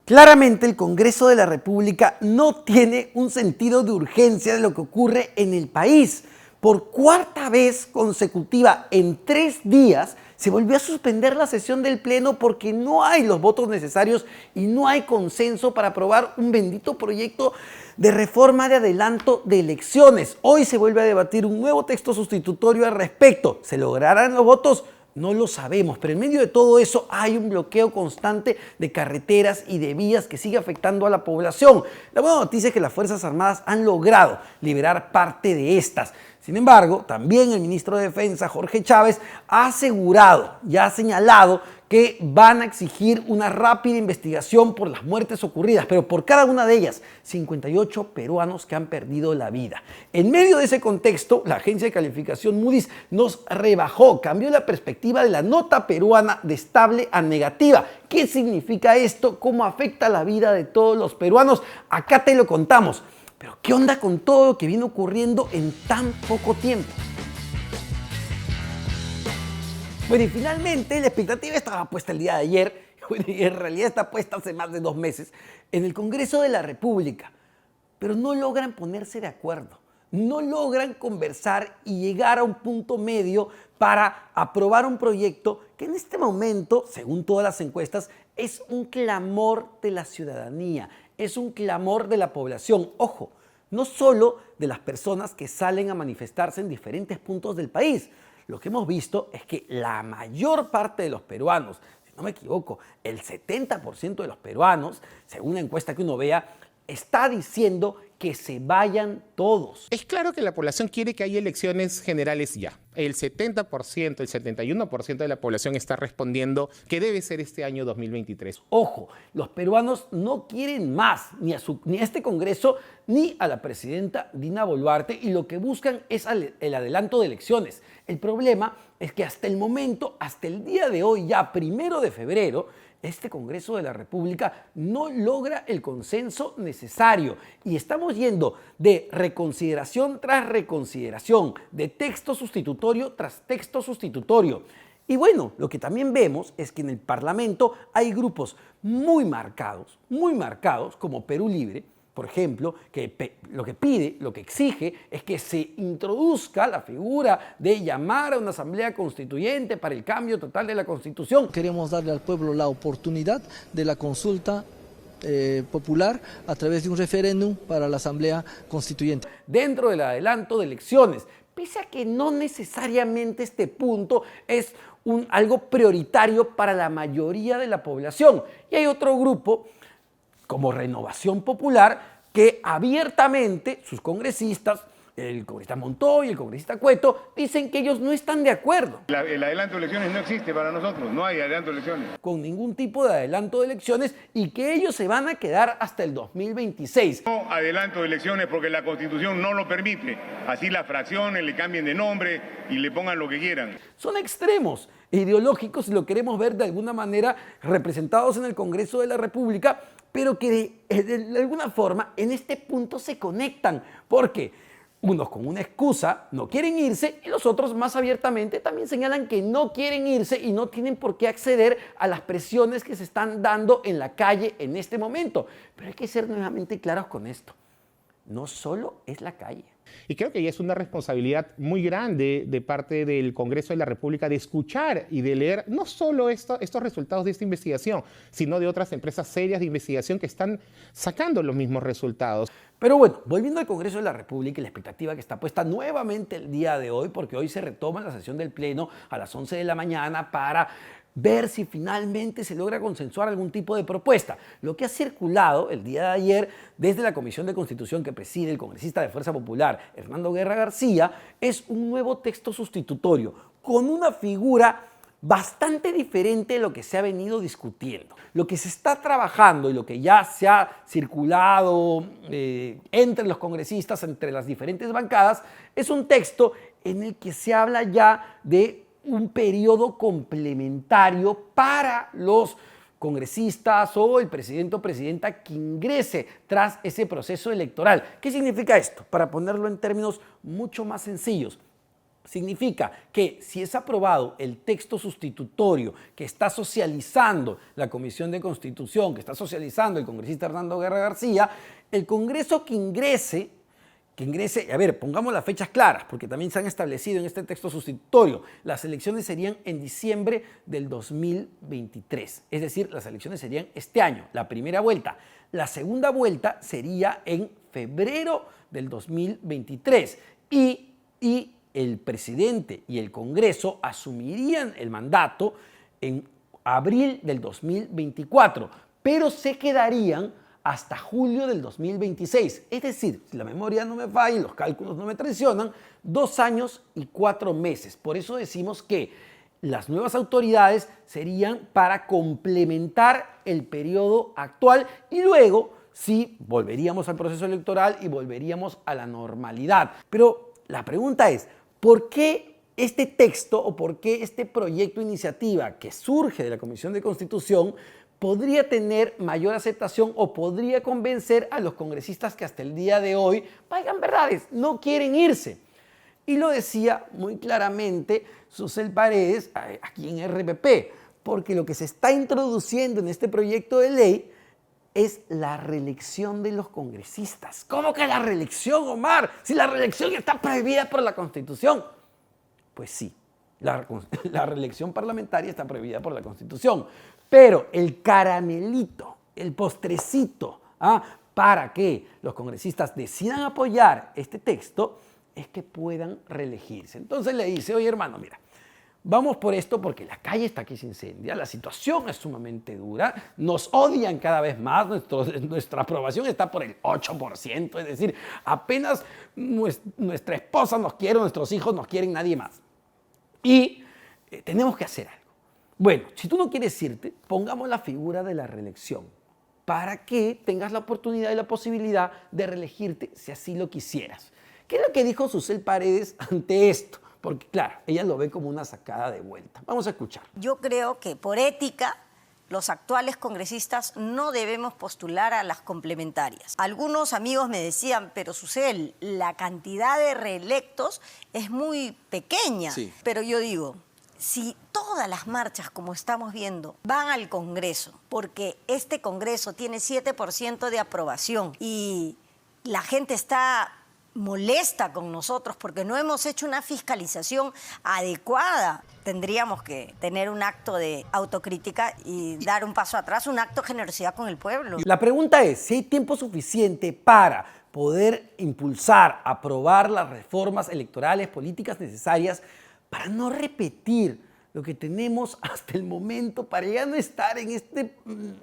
Claramente el Congreso de la República no tiene un sentido de urgencia de lo que ocurre en el país. Por cuarta vez consecutiva en 3 días se volvió a suspender la sesión del Pleno porque no hay los votos necesarios y no hay consenso para aprobar un bendito proyecto de reforma de adelanto de elecciones. Hoy se vuelve a debatir un nuevo texto sustitutorio al respecto. ¿Se lograrán los votos? No lo sabemos, pero en medio de todo eso hay un bloqueo constante de carreteras y de vías que sigue afectando a la población. La buena noticia es que las Fuerzas Armadas han logrado liberar parte de estas. Sin embargo, también el ministro de Defensa, Jorge Chávez, ha asegurado y ha señalado que van a exigir una rápida investigación por las muertes ocurridas, pero por cada una de ellas, 58 peruanos que han perdido la vida. En medio de ese contexto, la agencia de calificación Moody's nos rebajó, cambió la perspectiva de la nota peruana de estable a negativa. ¿Qué significa esto? ¿Cómo afecta la vida de todos los peruanos? Acá te lo contamos. Pero ¿qué onda con todo lo que viene ocurriendo en tan poco tiempo? Bueno, y finalmente la expectativa estaba puesta el día de ayer, y en realidad está puesta hace más de 2 meses, en el Congreso de la República. Pero no logran ponerse de acuerdo, no logran conversar y llegar a un punto medio para aprobar un proyecto que en este momento, según todas las encuestas, es un clamor de la ciudadanía, es un clamor de la población. Ojo, no solo de las personas que salen a manifestarse en diferentes puntos del país. Lo que hemos visto es que la mayor parte de los peruanos, si no me equivoco, el 70% de los peruanos, según la encuesta que uno vea, está diciendo que se vayan todos. Es claro que la población quiere que haya elecciones generales ya. El 70%, el 71% de la población está respondiendo que debe ser este año 2023. Ojo, los peruanos no quieren más ni a este Congreso ni a la presidenta Dina Boluarte y lo que buscan es el adelanto de elecciones. El problema es que hasta el momento, hasta el día de hoy, ya 1 de febrero, este Congreso de la República no logra el consenso necesario y estamos yendo de reconsideración tras reconsideración, de texto sustitutorio tras texto sustitutorio. Y bueno, lo que también vemos es que en el Parlamento hay grupos muy marcados, como Perú Libre, por ejemplo, que lo que pide, lo que exige es que se introduzca la figura de llamar a una asamblea constituyente para el cambio total de la Constitución. Queremos darle al pueblo la oportunidad de la consulta popular a través de un referéndum para la asamblea constituyente. Dentro del adelanto de elecciones, pese a que no necesariamente este punto es algo prioritario para la mayoría de la población. Y hay otro grupo, como Renovación Popular, que abiertamente sus congresistas, el congresista Montoya y el congresista Cueto, dicen que ellos no están de acuerdo. El adelanto de elecciones no existe para nosotros, no hay adelanto de elecciones. Con ningún tipo de adelanto de elecciones y que ellos se van a quedar hasta el 2026. No adelanto de elecciones porque la Constitución no lo permite. Así las fracciones le cambien de nombre y le pongan lo que quieran. Son extremos ideológicos, si lo queremos ver de alguna manera, representados en el Congreso de la República, pero que de alguna forma en este punto se conectan, porque unos con una excusa no quieren irse y los otros más abiertamente también señalan que no quieren irse y no tienen por qué acceder a las presiones que se están dando en la calle en este momento. Pero hay que ser nuevamente claros con esto. No solo es la calle. Y creo que ya es una responsabilidad muy grande de parte del Congreso de la República de escuchar y de leer no solo estos resultados de esta investigación, sino de otras empresas serias de investigación que están sacando los mismos resultados. Pero bueno, volviendo al Congreso de la República y la expectativa que está puesta nuevamente el día de hoy, porque hoy se retoma la sesión del Pleno a las 11 de la mañana para ver si finalmente se logra consensuar algún tipo de propuesta. Lo que ha circulado el día de ayer desde la Comisión de Constitución que preside el congresista de Fuerza Popular, Hernando Guerra García, es un nuevo texto sustitutorio con una figura bastante diferente de lo que se ha venido discutiendo. Lo que se está trabajando y lo que ya se ha circulado entre los congresistas, entre las diferentes bancadas, es un texto en el que se habla ya de un periodo complementario para los congresistas o el presidente o presidenta que ingrese tras ese proceso electoral. ¿Qué significa esto? Para ponerlo en términos mucho más sencillos. Significa que si es aprobado el texto sustitutorio que está socializando la Comisión de Constitución, que está socializando el congresista Hernando Guerra García, el Congreso que ingrese, a ver, pongamos las fechas claras, porque también se han establecido en este texto sustitutorio, las elecciones serían en diciembre del 2023, es decir, las elecciones serían este año, la primera vuelta. La segunda vuelta sería en febrero del 2023 y el presidente y el Congreso asumirían el mandato en abril del 2024, pero se quedarían hasta julio del 2026. Es decir, si la memoria no me falla y los cálculos no me traicionan, 2 años y 4 meses. Por eso decimos que las nuevas autoridades serían para complementar el periodo actual y luego sí volveríamos al proceso electoral y volveríamos a la normalidad. Pero la pregunta es, ¿por qué este texto o por qué este proyecto de iniciativa que surge de la Comisión de Constitución podría tener mayor aceptación o podría convencer a los congresistas que hasta el día de hoy, vayan verdades, no quieren irse? Y lo decía muy claramente Susel Paredes aquí en RPP, porque lo que se está introduciendo en este proyecto de ley es la reelección de los congresistas. ¿Cómo que la reelección, Omar? Si la reelección está prohibida por la Constitución. Pues sí, la reelección parlamentaria está prohibida por la Constitución, pero el caramelito, el postrecito, para que los congresistas decidan apoyar este texto es que puedan reelegirse. Entonces le dice, oye hermano, mira, vamos por esto porque la calle está aquí se incendia, la situación es sumamente dura, nos odian cada vez más, nuestra aprobación está por el 8%, es decir, apenas nuestra esposa nos quiere, nuestros hijos nos quieren, nadie más. Y tenemos que hacer algo. Bueno, si tú no quieres irte, pongamos la figura de la reelección para que tengas la oportunidad y la posibilidad de reelegirte si así lo quisieras. ¿Qué es lo que dijo Susel Paredes ante esto? Porque, claro, ella lo ve como una sacada de vuelta. Vamos a escuchar. Yo creo que por ética, los actuales congresistas no debemos postular a las complementarias. Algunos amigos me decían, pero Susel, la cantidad de reelectos es muy pequeña. Sí. Pero yo digo, si todas las marchas, como estamos viendo, van al Congreso, porque este Congreso tiene 7% de aprobación y la gente está molesta con nosotros porque no hemos hecho una fiscalización adecuada, tendríamos que tener un acto de autocrítica y dar un paso atrás, un acto de generosidad con el pueblo. La pregunta es si hay tiempo suficiente para poder impulsar, aprobar las reformas electorales, políticas necesarias para no repetir lo que tenemos hasta el momento, para ya no estar en este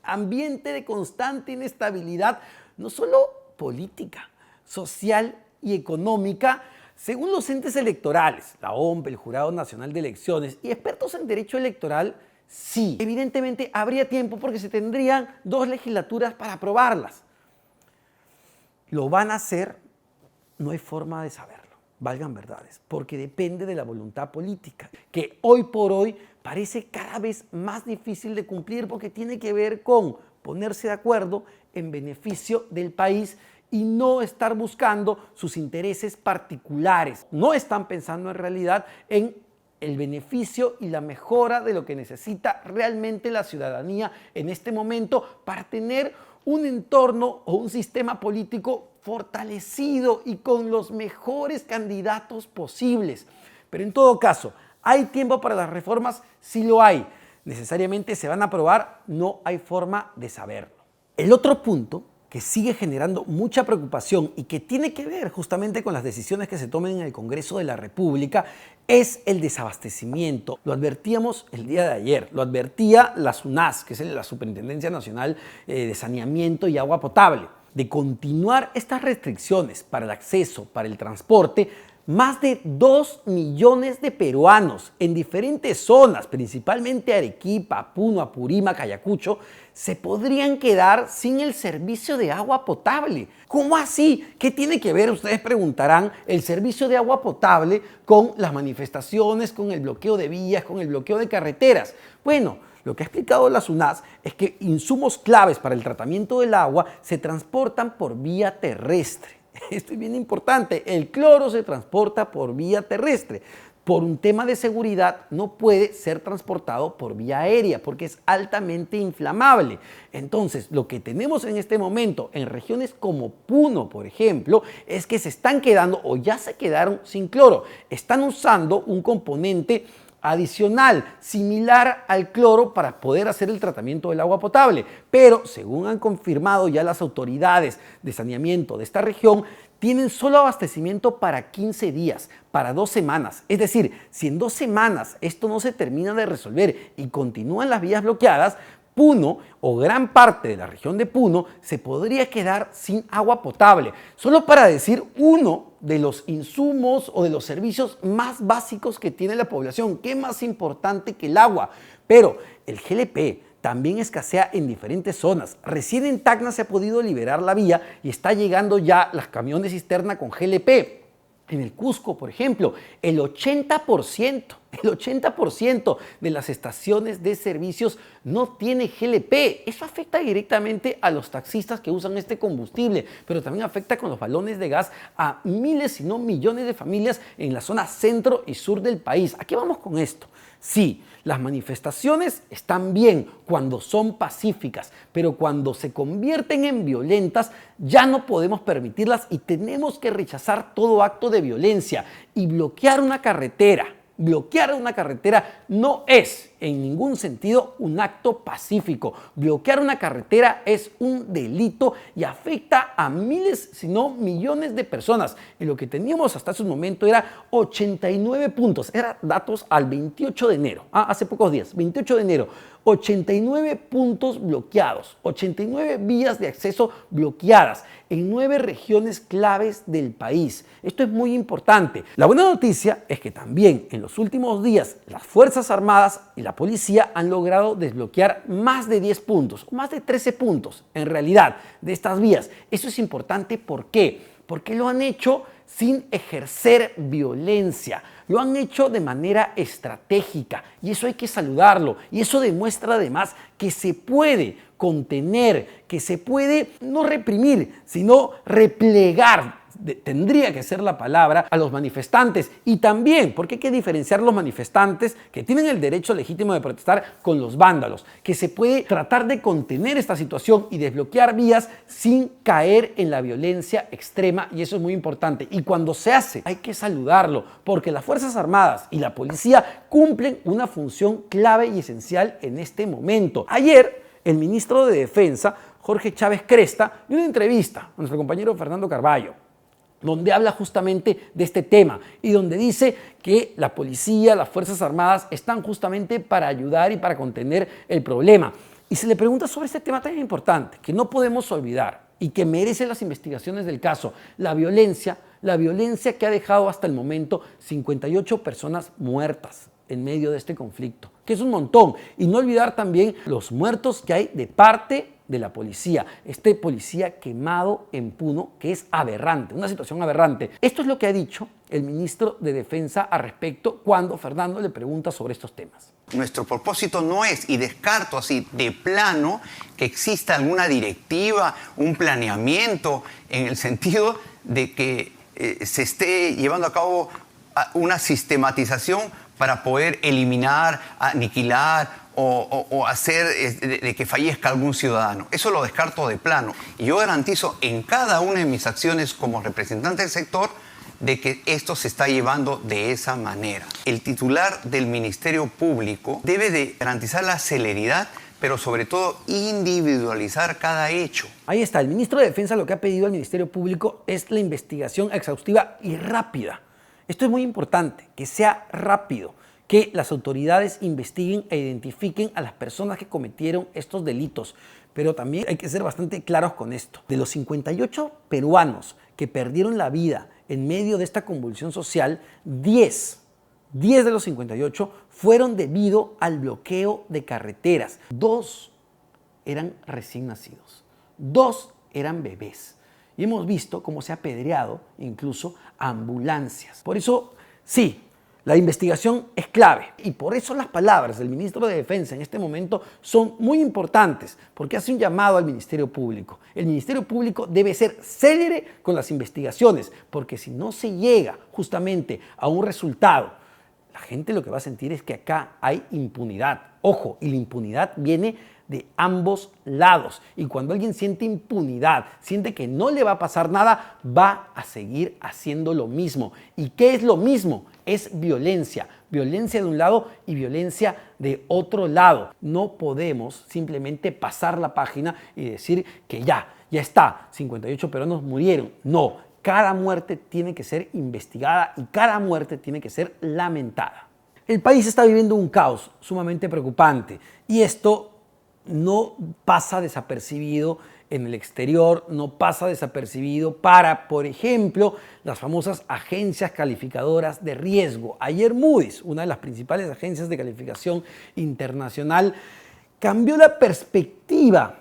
ambiente de constante inestabilidad, no solo política, social y económica, según los entes electorales, la OMP, el Jurado Nacional de Elecciones y expertos en derecho electoral, sí. Evidentemente habría tiempo porque se tendrían 2 legislaturas para aprobarlas. ¿Lo van a hacer? No hay forma de saberlo, valgan verdades, porque depende de la voluntad política, que hoy por hoy parece cada vez más difícil de cumplir porque tiene que ver con ponerse de acuerdo en beneficio del país y no estar buscando sus intereses particulares. No están pensando en realidad en el beneficio y la mejora de lo que necesita realmente la ciudadanía en este momento para tener un entorno o un sistema político fortalecido y con los mejores candidatos posibles. Pero en todo caso, ¿hay tiempo para las reformas? Sí lo hay. ¿Necesariamente se van a aprobar? No hay forma de saberlo. El otro punto que sigue generando mucha preocupación y que tiene que ver justamente con las decisiones que se tomen en el Congreso de la República es el desabastecimiento. Lo advertíamos el día de ayer, lo advertía la SUNAS, que es la Superintendencia Nacional de Saneamiento y Agua Potable. De continuar estas restricciones para el acceso, para el transporte, más de 2 millones de peruanos en diferentes zonas, principalmente Arequipa, Puno, Apurímac, Ayacucho, se podrían quedar sin el servicio de agua potable. ¿Cómo así? ¿Qué tiene que ver, ustedes preguntarán, el servicio de agua potable con las manifestaciones, con el bloqueo de vías, con el bloqueo de carreteras? Bueno, lo que ha explicado la SUNAS es que insumos claves para el tratamiento del agua se transportan por vía terrestre. Esto es bien importante, el cloro se transporta por vía terrestre, por un tema de seguridad no puede ser transportado por vía aérea porque es altamente inflamable. Entonces, lo que tenemos en este momento en regiones como Puno, por ejemplo, es que se están quedando o ya se quedaron sin cloro. Están usando un componente adicional, similar al cloro para poder hacer el tratamiento del agua potable. Pero, según han confirmado ya las autoridades de saneamiento de esta región, tienen solo abastecimiento para 15 días, para 2 semanas. Es decir, si en 2 semanas esto no se termina de resolver y continúan las vías bloqueadas, Puno o gran parte de la región de Puno se podría quedar sin agua potable. Solo para decir uno de los insumos o de los servicios más básicos que tiene la población. ¿Qué más importante que el agua? Pero el GLP también escasea en diferentes zonas. Recién en Tacna se ha podido liberar la vía y está llegando ya las camiones cisterna con GLP. En el Cusco, por ejemplo, el 80% de las estaciones de servicios no tiene GLP. Eso afecta directamente a los taxistas que usan este combustible, pero también afecta con los balones de gas a miles, si no millones de familias en la zona centro y sur del país. ¿A qué vamos con esto? Sí, las manifestaciones están bien cuando son pacíficas, pero cuando se convierten en violentas ya no podemos permitirlas y tenemos que rechazar todo acto de violencia y bloquear una carretera. Bloquear una carretera no es en ningún sentido un acto pacífico. Bloquear una carretera es un delito y afecta a miles, si no millones de personas. Y lo que teníamos hasta ese momento era 89 puntos. Eran datos al 28 de enero, hace pocos días, 28 de enero. 89 puntos bloqueados, 89 vías de acceso bloqueadas en 9 regiones claves del país. Esto es muy importante. La buena noticia es que también en los últimos días las Fuerzas Armadas y la policía han logrado desbloquear más de 10 puntos, más de 13 puntos en realidad de estas vías. Eso es importante, ¿por qué? Porque lo han hecho sin ejercer violencia. Lo han hecho de manera estratégica y eso hay que saludarlo. Y eso demuestra además que se puede contener, que se puede no reprimir, sino replegar. Tendría que ser la palabra a los manifestantes y también porque hay que diferenciar los manifestantes que tienen el derecho legítimo de protestar con los vándalos, que se puede tratar de contener esta situación y desbloquear vías sin caer en la violencia extrema y eso es muy importante y cuando se hace hay que saludarlo porque las Fuerzas Armadas y la policía cumplen una función clave y esencial en este momento. Ayer el ministro de Defensa, Jorge Chávez Cresta, dio una entrevista a nuestro compañero Fernando Carballo donde habla justamente de este tema y donde dice que la policía, las Fuerzas Armadas están justamente para ayudar y para contener el problema. Y se le pregunta sobre este tema tan importante que no podemos olvidar y que merece las investigaciones del caso, la violencia que ha dejado hasta el momento 58 personas muertas en medio de este conflicto, que es un montón. Y no olvidar también los muertos que hay de parte de la policía, este policía quemado en Puno, que es aberrante, una situación aberrante. Esto es lo que ha dicho el ministro de Defensa al respecto cuando Fernando le pregunta sobre estos temas. Nuestro propósito no es, y descarto así de plano, que exista alguna directiva, un planeamiento en el sentido de que se esté llevando a cabo una sistematización para poder eliminar, aniquilar o hacer de que fallezca algún ciudadano. Eso lo descarto de plano. Y yo garantizo en cada una de mis acciones como representante del sector de que esto se está llevando de esa manera. El titular del Ministerio Público debe de garantizar la celeridad, pero sobre todo individualizar cada hecho. Ahí está, el ministro de Defensa lo que ha pedido al Ministerio Público es la investigación exhaustiva y rápida. Esto es muy importante, que sea rápido, que las autoridades investiguen e identifiquen a las personas que cometieron estos delitos. Pero también hay que ser bastante claros con esto. De los 58 peruanos que perdieron la vida en medio de esta convulsión social, 10 de los 58 fueron debido al bloqueo de carreteras. 2 eran recién nacidos, 2 eran bebés. Y hemos visto cómo se ha apedreado incluso ambulancias. Por eso, sí, la investigación es clave y por eso las palabras del ministro de Defensa en este momento son muy importantes porque hace un llamado al Ministerio Público. El Ministerio Público debe ser célere con las investigaciones porque si no se llega justamente a un resultado la gente lo que va a sentir es que acá hay impunidad. Ojo, y la impunidad viene de ambos lados. Y cuando alguien siente impunidad, siente que no le va a pasar nada, va a seguir haciendo lo mismo. ¿Y qué es lo mismo? Es violencia. Violencia de un lado y violencia de otro lado. No podemos simplemente pasar la página y decir que ya está, 58 peruanos murieron. No, cada muerte tiene que ser investigada y cada muerte tiene que ser lamentada. El país está viviendo un caos sumamente preocupante y esto no pasa desapercibido en el exterior, no pasa desapercibido para, por ejemplo, las famosas agencias calificadoras de riesgo. Ayer Moody's, una de las principales agencias de calificación internacional, cambió la perspectiva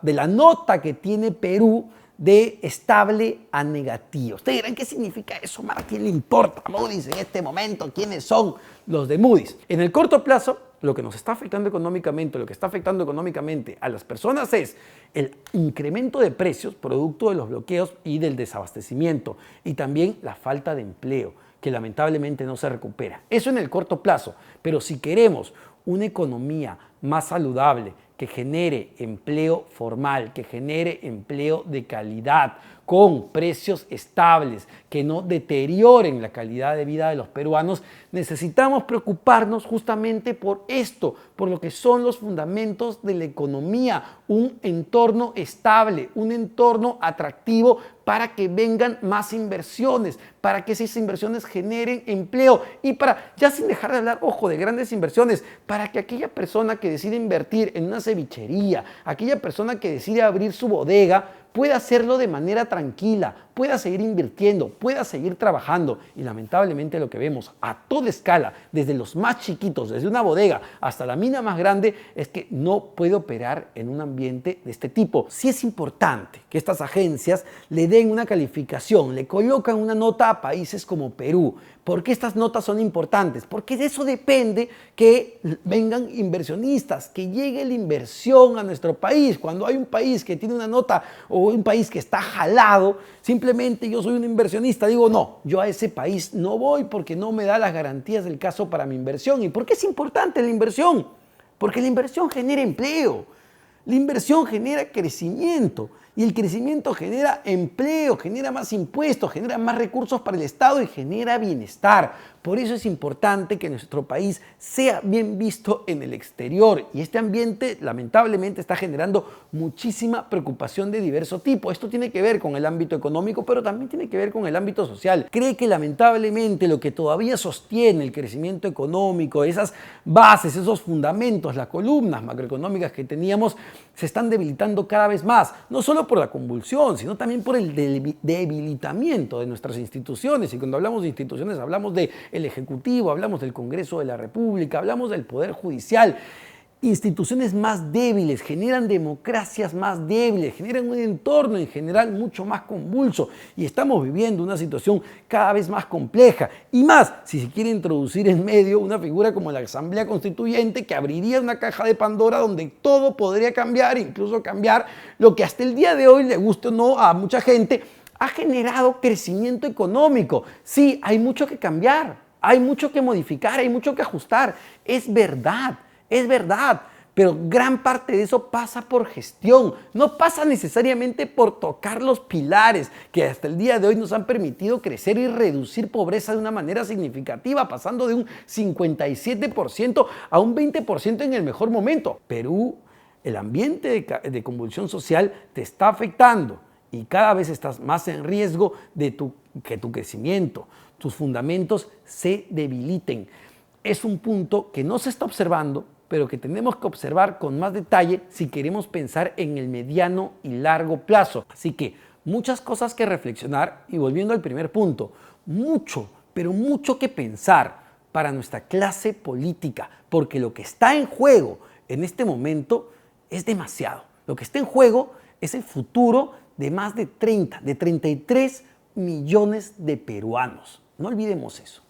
de la nota que tiene Perú de estable a negativo. Ustedes dirán, ¿qué significa eso? ¿A quién le importa Moody's en este momento? ¿Quiénes son los de Moody's? En el corto plazo, lo que nos está afectando económicamente, lo que está afectando económicamente a las personas es el incremento de precios producto de los bloqueos y del desabastecimiento y también la falta de empleo, que lamentablemente no se recupera. Eso en el corto plazo, pero si queremos una economía más saludable, que genere empleo formal, que genere empleo de calidad, con precios estables, que no deterioren la calidad de vida de los peruanos, necesitamos preocuparnos justamente por esto, por lo que son los fundamentos de la economía, un entorno estable, un entorno atractivo para que vengan más inversiones, para que esas inversiones generen empleo y para, ya sin dejar de hablar, ojo, de grandes inversiones, para que aquella persona que decide invertir en una cevichería, aquella persona que decide abrir su bodega, pueda hacerlo de manera tranquila, pueda seguir invirtiendo, pueda seguir trabajando. Y lamentablemente lo que vemos a toda escala, desde los más chiquitos, desde una bodega hasta la mina más grande, es que no puede operar en un ambiente de este tipo. Sí es importante que estas agencias le den una calificación, le colocan una nota a países como Perú. ¿Por qué estas notas son importantes? Porque de eso depende que vengan inversionistas, que llegue la inversión a nuestro país. Cuando hay un país que tiene una nota o un país que está jalado, simplemente yo soy un inversionista, digo, no, yo a ese país no voy porque no me da las garantías del caso para mi inversión. ¿Y por qué es importante la inversión? Porque la inversión genera empleo, la inversión genera crecimiento. Y el crecimiento genera empleo, genera más impuestos, genera más recursos para el Estado y genera bienestar. Por eso es importante que nuestro país sea bien visto en el exterior. Y este ambiente, lamentablemente, está generando muchísima preocupación de diverso tipo. Esto tiene que ver con el ámbito económico, pero también tiene que ver con el ámbito social. Cree que lamentablemente lo que todavía sostiene el crecimiento económico, esas bases, esos fundamentos, las columnas macroeconómicas que teníamos, se están debilitando cada vez más. No solo por la convulsión, sino también por el debilitamiento de nuestras instituciones. Y cuando hablamos de instituciones, hablamos del Ejecutivo, hablamos del Congreso de la República, hablamos del Poder Judicial. Instituciones más débiles generan democracias más débiles, generan un entorno en general mucho más convulso y estamos viviendo una situación cada vez más compleja y más si se quiere introducir en medio una figura como la Asamblea Constituyente que abriría una caja de Pandora donde todo podría cambiar, incluso cambiar lo que hasta el día de hoy, le guste o no a mucha gente, ha generado crecimiento económico. Sí, hay mucho que cambiar, hay mucho que modificar, hay mucho que ajustar, es verdad, pero gran parte de eso pasa por gestión, no pasa necesariamente por tocar los pilares que hasta el día de hoy nos han permitido crecer y reducir pobreza de una manera significativa, pasando de un 57% a un 20% en el mejor momento. Perú, el ambiente de convulsión social te está afectando y cada vez estás más en riesgo de que tu crecimiento, tus fundamentos se debiliten. Es un punto que no se está observando, pero que tenemos que observar con más detalle si queremos pensar en el mediano y largo plazo. Así que muchas cosas que reflexionar y volviendo al primer punto, mucho, pero mucho que pensar para nuestra clase política, porque lo que está en juego en este momento es demasiado. Lo que está en juego es el futuro de más de 33 millones de peruanos. No olvidemos eso.